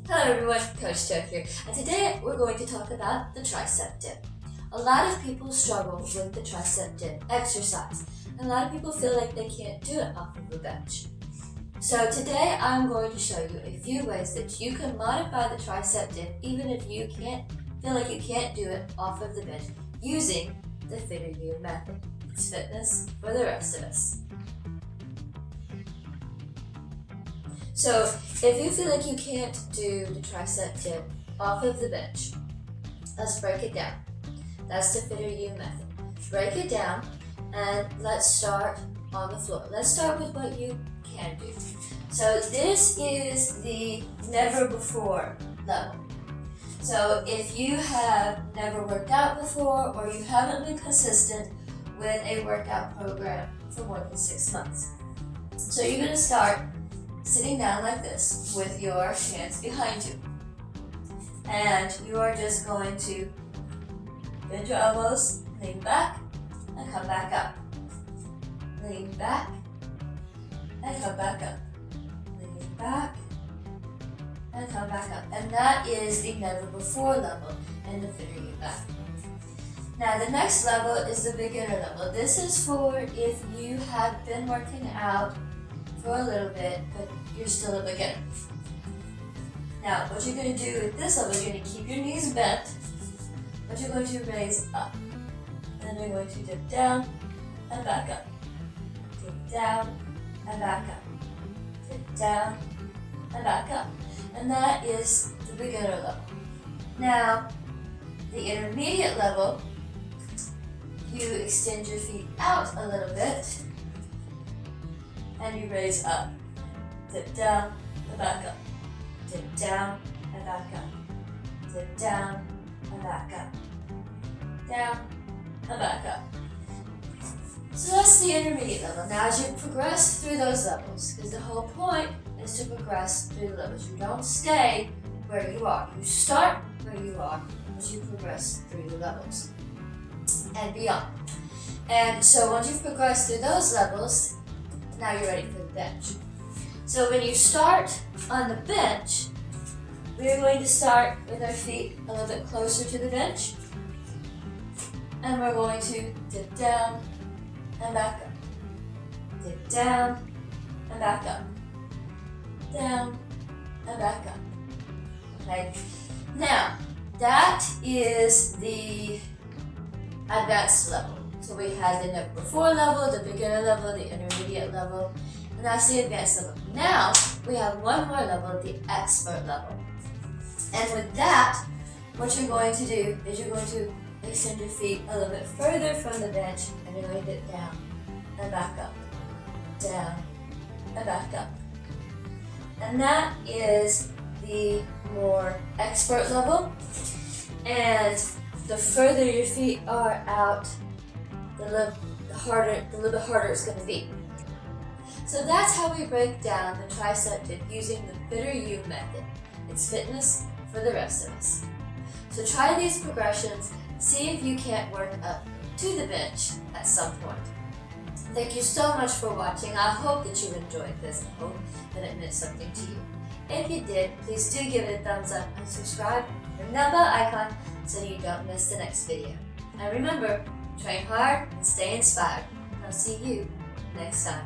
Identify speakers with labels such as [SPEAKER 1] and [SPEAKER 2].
[SPEAKER 1] Hello everyone, Coach Joe here, and today we're going to talk about the tricep dip. A lot of people struggle with the tricep dip exercise, and a lot of people feel like they can't do it off of the bench. So today I'm going to show you a few ways that you can modify the tricep dip even if you feel like you can't do it off of the bench using the FTRU method. It's fitness for the rest of us. So if you feel like you can't do the tricep dip off of the bench, let's break it down. That's the FTRU method. Break it down and let's start on the floor. Let's start with what you can do. So this is the never before level. So if you have never worked out before or you haven't been consistent with a workout program for more than 6 months. So you're going to start sitting down like this with your hands behind you. And you are just going to bend your elbows, lean back, and come back up. Lean back, and come back up. Lean back, and come back up. And that is the never before level in the FTRU method. Now the next level is the beginner level. This is for if you have been working out for a little bit, but you're still a beginner. Now, what you're going to do at this level, you're going to keep your knees bent, but you're going to raise up. And then you're going to dip down and back up. Dip down and back up. Dip down and back up. And that is the beginner level. Now, the intermediate level, you extend your feet out a little bit, and you raise up. Dip down and back up. Dip down and back up. Dip down and back up. Down and back up. So that's the intermediate level. Now as you progress through those levels, because the whole point is to progress through the levels. You don't stay where you are. You start where you are as you progress through the levels and beyond. And so once you've progressed through those levels, now you're ready for the bench. So when you start on the bench, we're going to start with our feet a little bit closer to the bench. And we're going to dip down and back up. Dip down and back up. Down and back up. Okay. Now, that is the advanced level. So we had the never before level, the beginner level, the intermediate level, and that's the advanced level. Now, we have one more level, the expert level. And with that, what you're going to do is you're going to extend your feet a little bit further from the bench, and you're going to dip down and back up, down and back up. And that is the more expert level. And the further your feet are out, the little bit harder it's going to be. So that's how we break down the tricep dip using the FTRU method. It's fitness for the rest of us. So try these progressions, see if you can't work up to the bench at some point. Thank you so much for watching. I hope that you enjoyed this. I hope that it meant something to you. If you did, please do give it a thumbs up and subscribe with the bell icon so you don't miss the next video. And remember, train hard and stay inspired. I'll see you next time.